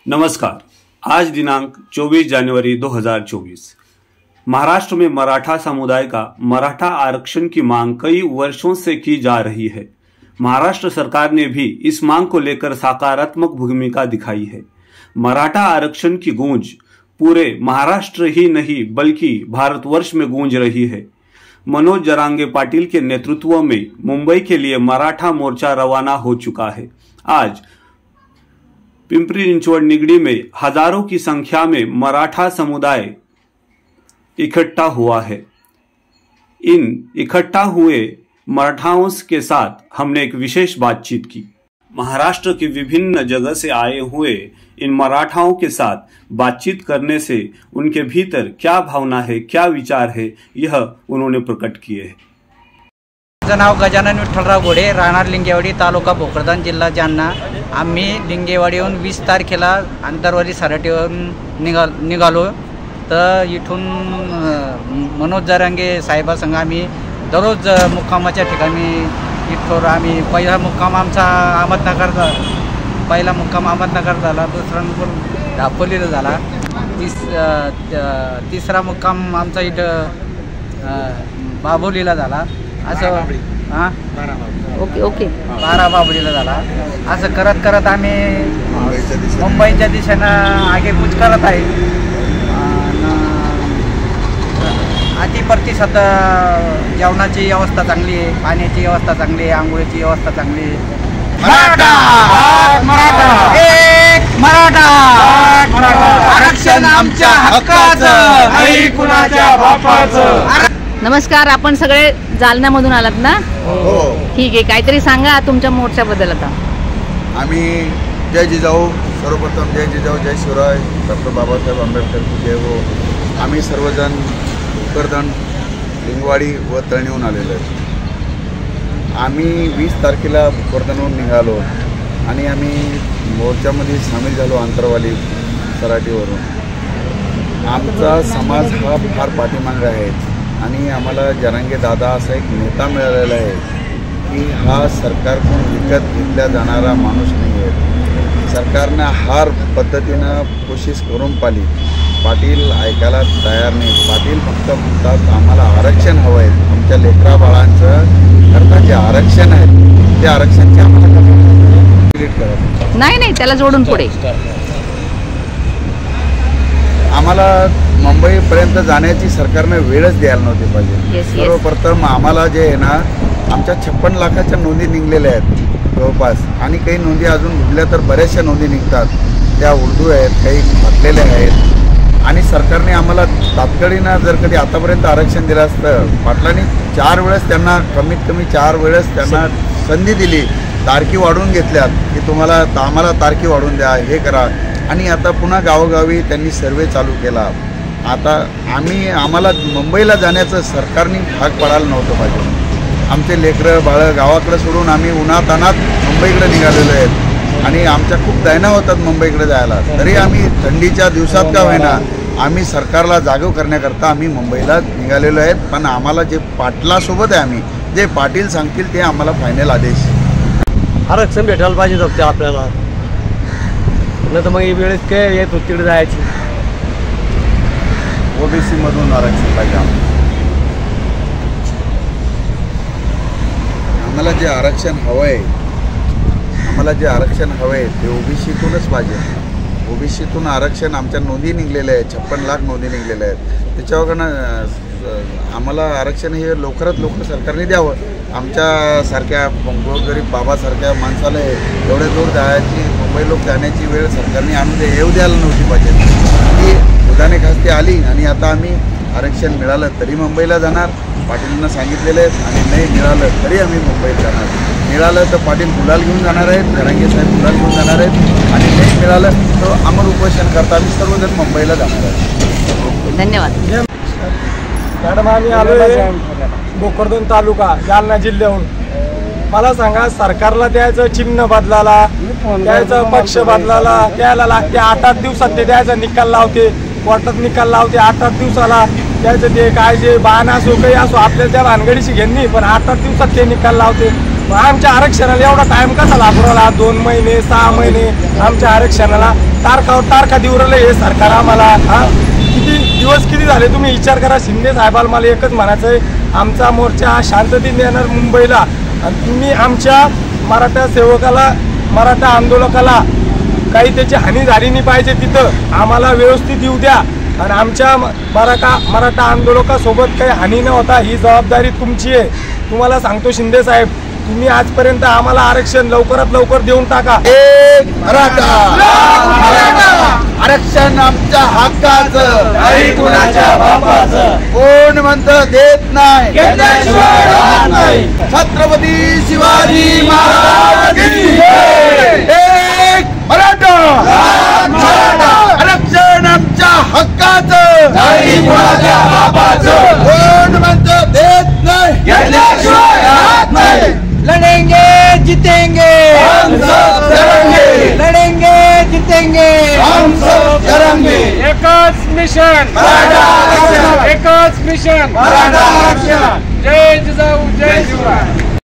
नमस्कार। आज दिनांक 24 जनवरी 2024 महाराष्ट्र में मराठा समुदाय का मराठा आरक्षण की मांग कई वर्षों से की जा रही है। महाराष्ट्र सरकार ने भी इस मांग को लेकर सकारात्मक भूमिका दिखाई है। मराठा आरक्षण की गूंज पूरे महाराष्ट्र ही नहीं बल्कि भारतवर्ष में गूंज रही है। मनोज जरांगे पाटिल के नेतृत्व में मुंबई के लिए मराठा मोर्चा रवाना हो चुका है। आज पिंपरी चिंचवड निगडी में हजारों की संख्या में मराठा समुदाय इकट्ठा हुआ है। इन इकट्ठा हुए मराठाओं के साथ हमने एक विशेष बातचीत की। महाराष्ट्र के विभिन्न जगह से आए हुए इन मराठाओं के साथ बातचीत करने से उनके भीतर क्या भावना है, क्या विचार है, यह उन्होंने प्रकट किए हैं। माझं नाव गजानन विठ्ठलराव घोडे, राहणार लिंगेवाडी, तालुका भोकरदन, जिल्हा जालना। आम्ही लिंगेवाडीहून 20 तारखेला आंतरवाली सराटीवरून निघालो। तर इथून मनोज जरांगे साहेबांसंग आम्ही दररोज मुक्कामाच्या ठिकाणी इथवर आम्ही पहिला मुक्काम आमचा अहमदनगर झाला, दुसरा नंबर दापोलीला झाला, तिसरा मुक्काम आमचा इथं बाबोलीला झाला। असं ओके 12 बाबोलीला झाला। असं करत करत आम्ही मुंबईच्या दिशेनं आगेकूच करत आहे। अति प्रतिशत जेवणाची व्यवस्था चांगली आहे, पाण्याची व्यवस्था चांगली आहे, आंघोळीची व्यवस्था चांगली आहे। मराठा आरक्षण आमच्या हक्काचं, नाही कुणाच्या बापाचं। नमस्कार, आपण सगळे जालन्यामधून आलात ना? हो। ठीक आहे, काहीतरी सांगा तुमच्या मोर्चाबद्दल। आता आम्ही जय जिजाऊ, सर्वप्रथम जय जिजाऊ, जय शिवराय, डॉक्टर बाबासाहेब आंबेडकर की जय हो। आम्ही सर्वजण भोकरदन, लिंगवाडी व तळणीहून आलेलो आहे। आम्ही 20 तारखेला भोकरदनहून निघालो आणि आम्ही मोर्चामध्ये सामील झालो आंतरवाली सराटीवरून। आमचा समाज हा फार पाठीमागे आहे आणि आम्हाला जरांगे दादा असा एक नेता मिळालेला आहे की हा सरकारकडून विकत घेतला जाणारा माणूस नाही आहे। सरकारनं हर पद्धतीनं कोशिश करून पाटील ऐकायला तयार नाही। पाटील फक्त म्हणतात आम्हाला आरक्षण हवं आहे, आमच्या लेकरा बाळांचं करता जे आरक्षण आहे ते आरक्षणचे आम्हाला कंप्लीट करत नाही, त्याला जोडून पुढे आम्हाला मुंबईपर्यंत जाण्याची सरकारने वेळच द्यायला नव्हती पाहिजे। सर्वप्रथम आम्हाला जे आहे ना, आमच्या 56 लाखाच्या नोंदी निघलेल्या आहेत जवळपास, आणि काही नोंदी अजून निघल्या तर बऱ्याचशा नोंदी निघतात, त्या उर्दू आहेत, काही फाटलेल्या आहेत। आणि सरकारने आम्हाला तात्काळीनं जर कधी आतापर्यंत आरक्षण दिलं असतं, पाटलांनी 4 वेळेस त्यांना कमीत कमी 4 वेळेस त्यांना संधी दिली, तारखी वाढवून घेतल्यात की तुम्हाला आम्हाला तारखी वाढवून द्या, हे करा। आणि आता पुन्हा गावोगावी त्यांनी सर्वे चालू केला। आता आम्हाला मुंबईला जाण्याचं सरकारने भाग पडायला नव्हतं पाहिजे। आमचे लेकरं बाळं गावाकडे सोडून आम्ही उन्हातानात मुंबईकडे निघालेलो आहेत आणि आमच्या खूप दैना होतात मुंबईकडे जायला। तरी आम्ही थंडीच्या दिवसात का होईना आम्ही सरकारला जागव करण्याकरता आम्ही मुंबईला निघालेलो आहेत। पण आम्हाला जे पाटलासोबत आहे, आम्ही जे पाटील सांगतील ते आम्हाला फायनल आदेश। आरक्षण भेटायला पाहिजे होते आपल्याला, नाही तर मग वेळेस काय येत होती तिकडे जायची। ओबीसी मधून आरक्षण पाहिजे आम्हाला जे आरक्षण हवंय, ते ओबीसीतूनच पाहिजे। ओबीसीतून आरक्षण आमच्या नोंदी निघलेल्या आहेत, 56 लाख नोंदी निघलेल्या आहेत। त्याच्यावर आम्हाला आरक्षण हे लवकरात लवकर सरकारने द्यावं। आमच्यासारख्या गोरगरीब बाबासारख्या माणसाला एवढ्या दूर जायची, मुंबई लोक जाण्याची वेळ सरकारने आणून येऊ द्यायला नव्हती पाहिजे। ती उदाने खास्ती आली आणि आता आम्ही आरक्षण मिळालं तरी मुंबईला जाणार, पाटीलांना सांगितलेलं आहे, आणि नाही मिळालं तरी आम्ही मुंबईत जाणार। मिळालं तर पाटील गुलाल घेऊन जाणार आहेत, जरांगे साहेब गुलाल घेऊन जाणार आहेत, आणि नाही मिळालं तर अमर उपोषण करता आम्ही सर्वजण मुंबईला जाणार आहेत। धन्यवाद। मॅडम, आम्ही आलोय भोकरदन तालुका, जालना जिल्ह्याहून। मला सांगा, सरकारला द्यायचं चिन्ह बदलाला, द्यायचं पक्ष बदलाला द्यायला लागते 8-8 दिवसात ते द्यायचा निकाल लावते, कोर्टात निकाल लावते 8-8 दिवसाला द्यायचं। ते काय जे बहाणा असो काही असो आपल्याला त्या भानगडीची घेणे, पण 8-8 दिवसात ते निकाल लावते। आमच्या आरक्षणाला एवढा टाइम कसा लागला? 2 महिने 6 महिने आमच्या आरक्षणाला तारखा देऊ राहिलं हे सरकार आम्हाला. किती झाले तुम्ही विचार करा. शिंदे साहेबाला मला एकच म्हणायचं आहे, आमचा मोर्चा शांततेने येणार मुंबईला, आणि तुम्ही आमच्या मराठा सेवकाला, मराठा आंदोलकाला काही त्याची हानी झाली नाही पाहिजे, तिथं आम्हाला व्यवस्थित येऊ द्या, आणि आमच्या मराठा आंदोलकासोबत काही हानी न होता ही जबाबदारी तुमची आहे. तुम्हाला सांगतो शिंदे साहेब, तुम्ही आजपर्यंत आम्हाला आरक्षण लवकरात लवकर देऊन टाका. एक मराठा आरक्षण आमच्या हक्काचं, नाही कुणाच्या बापाचं. कोण म्हणतं देत नाही, छत्रपती शिवाजी महाराज की जय. एक मराठा आरक्षण आमच्या हक्काचं, नाही कुणाच्या बापाचं. कोण म्हणतं देत नाही. लढेंगे जीतेंगे, हम सब लढेंगे, लढेंगे जीतेंगे, हम सब लढेंगे. एकच मिशन, मराठा आरक्षण, एकच मिशन, मराठा आरक्षण.